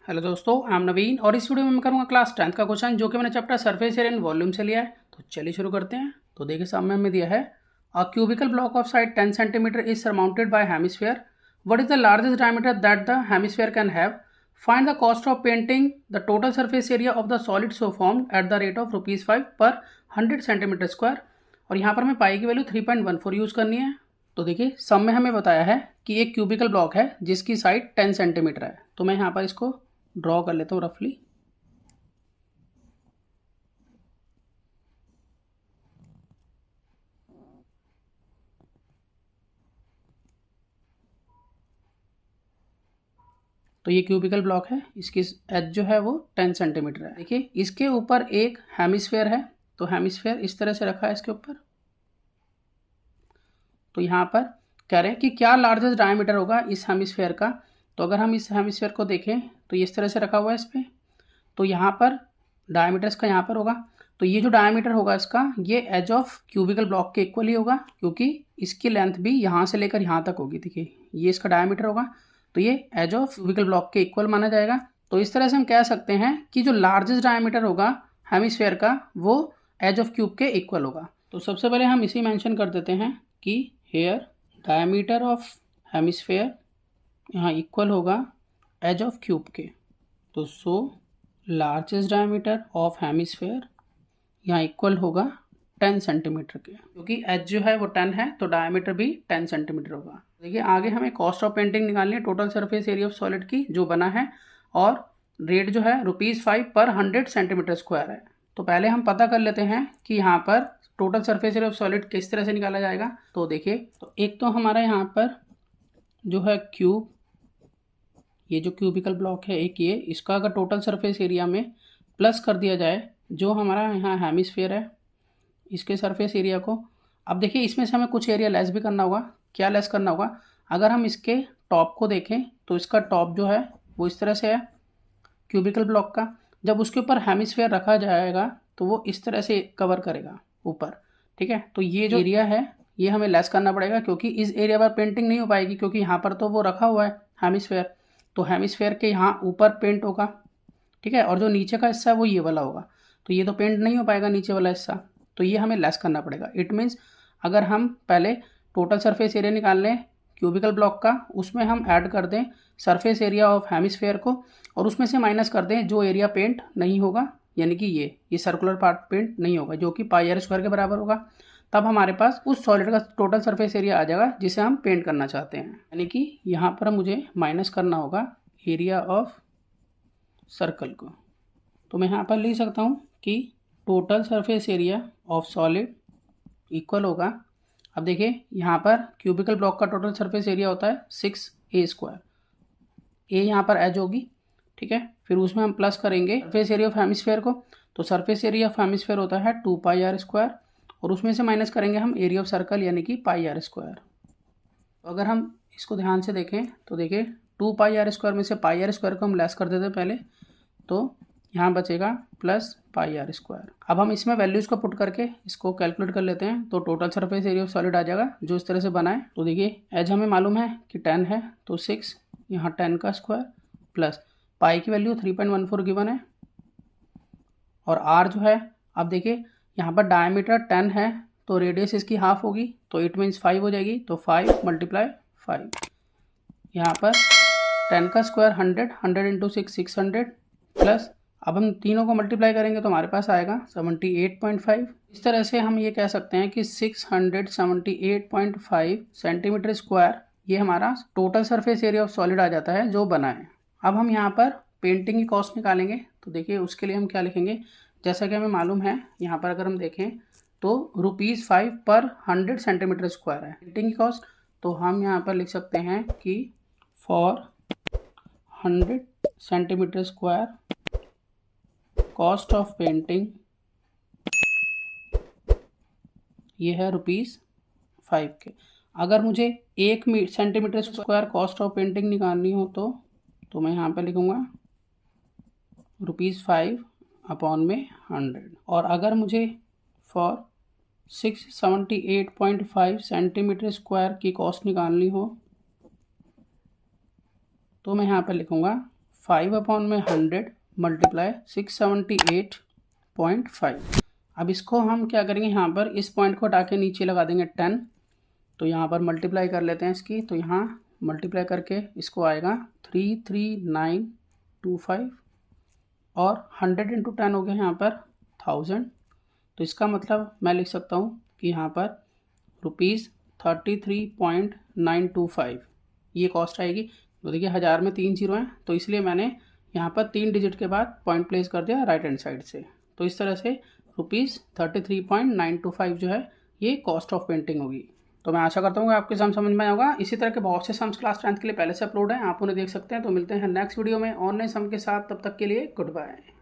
Hello दोस्तों, I am नवीन और इस वीडियो में मैं करूंगा क्लास 10th का क्वेश्चन जो कि मैंने chapter surface area and volume से लिया है। तो चलिए शुरू करते हैं। तो देखिए सामने हमें दिया है a cubical block of side 10 centimetre is surmounted by hemisphere. What is the largest diameter that the hemisphere can have? Find the cost of painting the total surface area of the solid so formed at the rate of ₹5 per 100 centimetre square. और यहाँ पर हमें पाई की value 3.14 use करनी है। तो देखिए सब में हमें बताया है कि एक क्यूबिकल ब्लॉक है जिसकी साइड 10 सेंटीमीटर है। तो मैं यहाँ पर इसको ड्रॉ कर लेता हूँ रफली। तो ये क्यूबिकल ब्लॉक है, इसकी एज जो है वो 10 सेंटीमीटर है। देखिए इसके ऊपर एक हेमिस्फेयर है, तो हेमिस्फेयर इस तरह से रखा है इसके ऊपर। तो यहाँ पर कह रहे हैं कि क्या लार्जेस्ट डायमीटर होगा इस हेमिस्फेयर का। तो अगर हम इस हेमिस्फेयर को देखें तो ये इस तरह से रखा हुआ है इस पर। तो यहाँ पर डायमीटर इसका यहाँ पर होगा। तो ये जो डायमीटर होगा इसका, ये एज ऑफ क्यूबिकल ब्लॉक के इक्वल ही होगा, क्योंकि इसकी लेंथ भी यहाँ से लेकर यहाँ तक होगी। देखिए ये इसका डायमीटर होगा, तो ये एज ऑफ क्यूबिकल ब्लॉक के इक्वल माना जाएगा। तो इस तरह से हम कह सकते हैं कि जो लार्जेस्ट डायमीटर होगा हेमिस्फेयर का वो एज ऑफ क्यूब के इक्वल होगा। तो सबसे पहले हम इसी मेंशन कर देते हैं कि हेयर डायमीटर ऑफ हेमिस्फेयर यहाँ इक्वल होगा एज ऑफ क्यूब के। तो so largest diameter of hemisphere यहाँ इक्वल होगा 10 सेंटीमीटर के, क्योंकि एच जो है वो 10 है तो डायमीटर भी 10 सेंटीमीटर होगा। देखिए आगे हमें कॉस्ट ऑफ पेंटिंग निकालनी है total surface area of solid की जो बना है, और रेट जो है ₹5 पर 100 सेंटीमीटर स्क्वायर है। तो पहले हम पता कर लेते हैं कि यहाँ पर total surface area of solid किस तरह से निकाला जाएगा। तो देखिए, तो एक तो हमारा यहाँ पर जो है क्यूब, ये जो क्यूबिकल ब्लॉक है एक, ये इसका अगर टोटल सरफेस एरिया में प्लस कर दिया जाए जो हमारा यहाँ हेमिस्फीयर है इसके सरफेस एरिया को। अब देखिए इसमें से हमें कुछ एरिया लेस भी करना होगा। क्या लेस करना होगा? अगर हम इसके टॉप को देखें तो इसका टॉप जो है वो इस तरह से है क्यूबिकल ब्लॉक का। जब उसके ऊपर हेमिस्फीयर रखा जाएगा तो वो इस तरह से कवर करेगा ऊपर, ठीक है। तो ये जो एरिया है ये हमें लेस करना पड़ेगा, क्योंकि इस एरिया पर पेंटिंग नहीं हो पाएगी, क्योंकि यहाँ पर तो वो रखा हुआ है हेमिस्फीयर। तो हेमिस्फीयर के यहाँ ऊपर पेंट होगा, ठीक है, और जो नीचे का हिस्सा है वो ये वाला होगा। तो ये तो पेंट नहीं हो पाएगा नीचे वाला हिस्सा, तो ये हमें लेस करना पड़ेगा। इट मीन्स अगर हम पहले टोटल सरफेस एरिया निकाल लें क्यूबिकल ब्लॉक का, उसमें हम ऐड कर दें सरफेस एरिया ऑफ हेमिस्फीयर को, और उसमें से माइनस कर दें जो एरिया पेंट नहीं होगा, यानी कि ये सर्कुलर पार्ट पेंट नहीं होगा, जो कि πr² के बराबर होगा। तब हमारे पास उस सॉलिड का टोटल सरफेस एरिया आ जाएगा जिसे हम पेंट करना चाहते हैं। यानी कि यहाँ पर मुझे माइनस करना होगा एरिया ऑफ सर्कल को। तो मैं यहाँ पर लिख सकता हूँ कि total surface area of solid equal होगा, अब देखिए यहाँ पर क्यूबिकल ब्लॉक का टोटल सरफेस एरिया होता है 6a²। ए यहाँ पर एज होगी, ठीक है। फिर उसमें हम प्लस करेंगे सरफेस एरिया ऑफ हेमिस्फीयर को। तो सरफेस एरिया ऑफ हेमिस्फीयर होता है 2πr², और उसमें से माइनस करेंगे हम एरिया ऑफ सर्कल यानी कि πr²। तो अगर हम इसको ध्यान से देखें तो देखिए 2πr² में से πr² को हम लेस कर देते हैं पहले, तो यहाँ बचेगा प्लस πr²। अब हम इसमें वैल्यूज़ को पुट करके इसको कैलकुलेट कर लेते हैं। तो total surface area of solid आ जाएगा जो इस तरह से बना है। तो देखिए एज हमें मालूम है कि 10 है, तो 6 यहाँ 10 का स्क्वायर प्लस पाई की वैल्यू 3.14 गिवन है, और आर जो है, अब देखिए यहाँ पर डायमीटर 10 है तो रेडियस इसकी हाफ होगी, तो इट मीन्स 5 हो जाएगी। तो 5 × 5, यहाँ पर 10 का स्क्वायर 100, 100 × 6 600 प्लस, अब हम तीनों को मल्टीप्लाई करेंगे तो हमारे पास आएगा 78.5। इस तरह से हम ये कह सकते हैं कि 678.5 सेंटीमीटर स्क्वायर ये हमारा total surface area of solid आ जाता है जो बना है। अब हम यहाँ पर पेंटिंग की कॉस्ट निकालेंगे। तो देखिए उसके लिए हम क्या लिखेंगे, जैसा कि हमें मालूम है यहाँ पर अगर हम देखें तो ₹5 पर 100 सेंटीमीटर स्क्वायर है पेंटिंग की कॉस्ट। तो हम यहाँ पर लिख सकते हैं कि for 100 centimetre square cost of painting ये है ₹5 के। अगर मुझे 1 centimetre square cost of painting निकालनी हो तो मैं यहाँ पर लिखूँगा ₹5 अपॉन में 100। और अगर मुझे फॉर 678.5 सेंटीमीटर स्क्वायर की कॉस्ट निकालनी हो तो मैं यहाँ पर लिखूँगा 5/100 मल्टीप्लाई 678.5। अब इसको हम क्या करेंगे, यहाँ पर इस पॉइंट को हटा के नीचे लगा देंगे 10। तो यहाँ पर मल्टीप्लाई कर लेते हैं इसकी, तो यहाँ मल्टीप्लाई करके इसको आएगा 33925 और 100 × 10 हो गया यहाँ पर 1000। तो इसका मतलब मैं लिख सकता हूँ कि यहाँ पर ₹33.925 ये कॉस्ट आएगी। तो देखिए 1000 में 3 जीरो हैं, तो इसलिए मैंने यहाँ पर 3 डिजिट के बाद पॉइंट प्लेस कर दिया राइट हैंड साइड से। तो इस तरह से ₹33.925 जो है ये कॉस्ट ऑफ पेंटिंग होगी। तो मैं आशा करता हूँ कि आपके समझ में आया होगा। इसी तरह के बहुत से सम्स क्लास 10th के लिए पहले से अपलोड हैं, आप उन्हें देख सकते हैं। तो मिलते हैं नेक्स्ट वीडियो में और नए सम के साथ, तब तक के लिए गुड बाय।